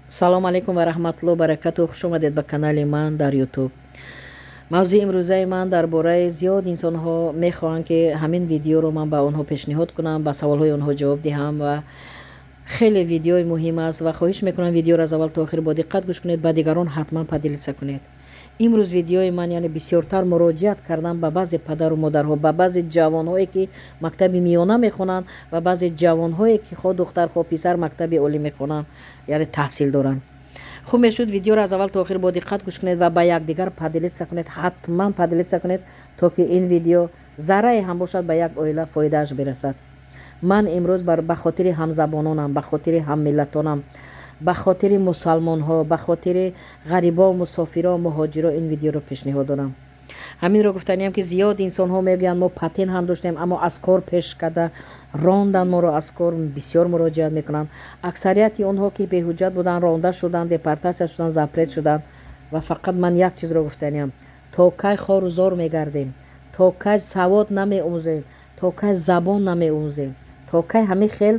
салом алейкум ва раҳматуллоҳи ва баракатуҳ. хуш омадед ба канали ман дар ютуб. мавзӯи имрӯзаи ман дар бораи зиёд инсонҳо мехоҳанд ки ҳамин видеоро ман ба онҳо пешниҳод кунам, ба саволҳои онҳо ҷавоб диҳам ва хеле видеои муҳим аст ва хоҳиш мекунам видеоро аз аввал то охир бо диққат гӯш кунед, ба дигарон ҳатман падилиса кунед. имрӯз видеои ман яъне бисёртар муроҷиат кардам ба баъзе падару модарҳо, ба баъзе ҷавонҳое ки мактаби миёна мехонанд ва баъзе ҷавонҳое ки хо духтар хо писар мактаби олӣ мехонанд, яъне таҳсил доранд. хуб мешуд видеоро аз аввал то охир бо диққат гӯш кунед ва ба якдигар падилиса кунед, ҳатман падилиса кунед, то ки ин видео заррае ҳам бошад ба як оила фоидааш бирасад. ман имрӯз ба хотири ҳамзабононам, ба хотири ҳаммиллатонам, ба хотири мусалмонҳо, ба хотири ғарибо, мусофиро, муҳоҷиро ин видеоро пешниҳод дорам. ҳаминро гуфтаниям ки зиёд инсонҳо мегӯянд мо патент ҳам доштем, аммо аз кор пеш карда рондан моро, аз кор бисёр муроҷиат мекунанд. аксарияти онҳо ки беҳуҷҷат буданд ронда шуданд, депортатсия шуданд, запрет шуданд. ва фақат ман як чизро гуфтаниям: то кай хору зор мегардем, то кай савод намеомӯзем, то кай забон намеомӯзем, то кай ҳамин хел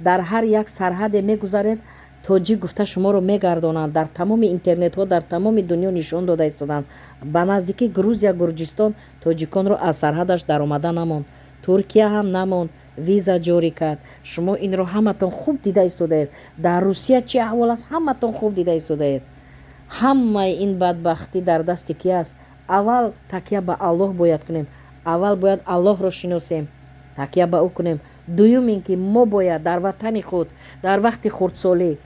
дар ҳар як сарҳаде мегузаред, тоҷик гуфта шуморо мегардонанд. дар тамоми интернетҳо дар тамоми дунё нишон дода истоданд. ба наздики грузия, гурҷистон тоҷиконро аз сарҳадаш даромада намонд, туркия ҳам намонд, виза ҷорӣ кард. шумо инро ҳаматон хуб дида истодаед. дар русия чӣ аҳвол аст, ҳаматон хуб дида истодаед. ҳамаи ин бадбахтӣ дар дасти ки аст? аввал такя ба аллоҳ бояд кунем, аввал бояд аллоҳро шиносем, такя ба ӯ кунем. дуюм ин ки мо бояд дар ватани худ дар вақти хурдсолӣ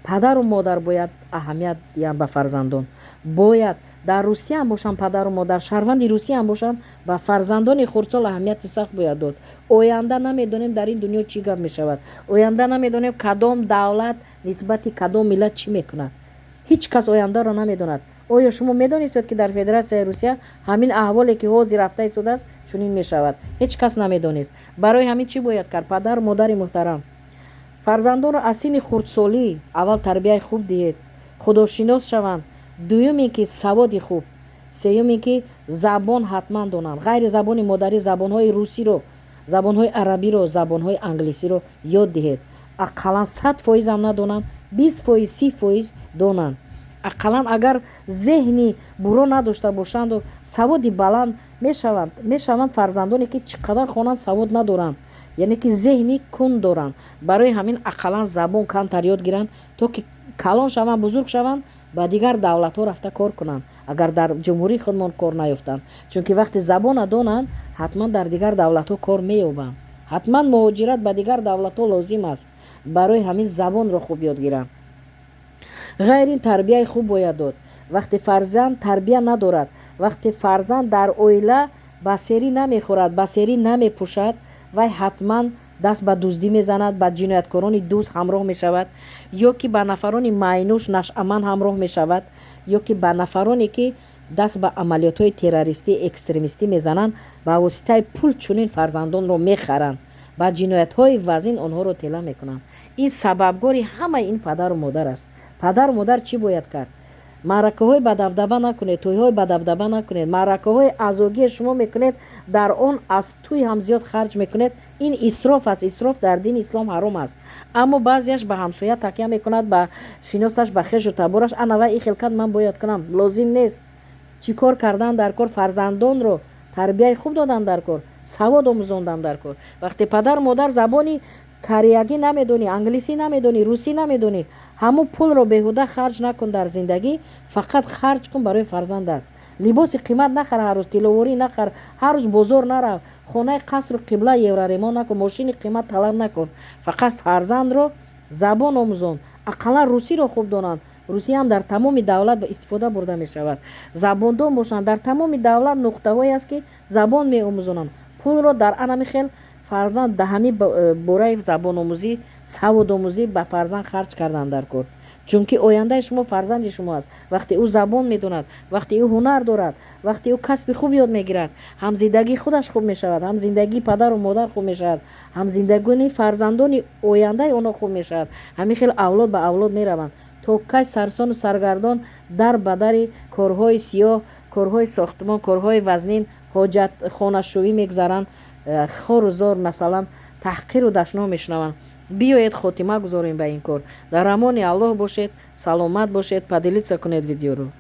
падару модар бояд аҳамият диҳанд ба фарзандон. бояд дар русия ҳам бошанд падару модар, шаҳрванди русия ҳам бошанд, ба фарзандони хурдсол аҳамияти сахт бояд дод. оянда намедонем дар ин дунё чӣ гап мешавад. оянда намедонем кадом давлат нисбати кадом миллат чӣ мекунад. ҳеҷ кас ояндаро намедонад. оё шумо медонистед ки дар федератсияи русия ҳамин аҳволе ки ҳозир рафта истодааст чунин мешавад? ҳеҷ кас намедонист. барои ҳамин чӣ бояд кард? падару модари муҳтарам, фарзандонро аз синни хурдсолӣ аввал тарбияи хуб диҳед, худошинос шаванд. дуюм ин ки саводи хуб. сеюм ин ки забон ҳатман донанд. ғайри забони модарӣ забонҳои русиро, забонҳои арабиро, забонҳои англисиро ёд диҳед. ақаллан 100% ам надонанд, 20%, 30% донанд. ақаллан агар зеҳни буро надошта бошанду саводи баланд мешаванд фарзандоне ки чӣ қадар хонанд савод надоранд, яъне ки зеҳни кун доранд. барои ҳамин ақаллан забон камтар ёд гиранд, то ки калон шаванд, бузург шаванд, ба дигар давлатҳо рафта кор кунанд, агар дар ҷумҳурии худмон кор наёфтанд. чунки вақте забона донанд ҳатман дар дигар давлатҳо кор меёбанд. ҳатман муҳоҷират ба дигар давлатҳо лозим аст. барои ҳамин забонро хуб ёд гиранд. ғайр ин тарбияи хуб бояд дод. вақте фарзанд тарбия надорад, вақте фарзанд дар оила ба серӣ намехӯрад, ба серӣ намепӯшад, вай ҳатман даст ба дуздӣ мезанад, ба ҷинояткорони дӯст ҳамроҳ мешавад, ё ки ба нафарони майнуш нашъаман ҳамроҳ мешавад, ё ки ба нафароне ки даст ба амалиётҳои террористӣ, экстремистӣ мезананд. ба воситаи пул чунин фарзандонро мехаранд, ба ҷиноятҳои вазнин онҳоро тела мекунанд. ин сабабгори ҳамаи ин падару модар аст. падару модар чӣ бояд кард? маъракаҳои бадабдаба накунед, тӯйҳои бадабдаба накунед. маъракаҳои азогие шумо мекунед, дар он аз тӯй ҳам зиёд харҷ мекунед. ин исроф аст. исроф дар дини ислом ҳаром аст. аммо баъзеаш ба ҳамсоя такя мекунад, ба шиносаш, ба хешу табораш. ана вай ин хелкат ман бояд кунам, лозим нест. чӣ кор кардан дар кор? фарзандонро тарбияи хуб додан дар кор, савод омӯзондан дар кор. вақте падару модар забони кореягӣ намедонӣ, англисӣ намедонӣ, русӣ намедонӣ, ҳамун пулро беҳуда харҷ накун дар зиндагӣ. фақат харҷ кун барои фарзандат. либоси қимат нахар, ҳар рӯз тиловорӣ нахар, ҳар рӯз бозор нарав, хонаи қасру қибла евраремон накун, мошини қимат талаб накун. фақат фарзандро забон омӯзон. ақаллан русиро хуб донанд. русӣ ҳам дар тамоми давлат ба истифода бурда мешавад. забондон бошанд. дар тамоми давлат нуқтаҳое аст ки забон меомӯзонанд. пулро дар анами хел фарзанд да ҳамин бораи забономӯзӣ, саводомӯзӣ ба фарзанд харҷ кардан дар кор. чунки ояндаи шумо фарзанди шумо аст. вақте ӯ забон медонад, вақте ӯ ҳунар дорад, вақте ӯ касби хуб ёд мегирад, ҳам зиндагии худаш хуб мешавад, ҳам зиндагии падару модар хуб мешавад, ҳам зиндагии фарзандони ояндаи онҳо хуб мешавад. ҳамин хел авлод ба авлод мераванд. то кай сарсону саргардон дар ба дари корҳои сиёҳ, корҳои сохтмон, корҳои вазнин, ҳоҷатхонашӯӣ мегузаранд, хору зор масалан таҳқиру дашно мешунаванд. биёед хотима гузорем ба ин кор. Дар амони Аллоҳ бошед, саломат бошед, падилица кунед видеоро.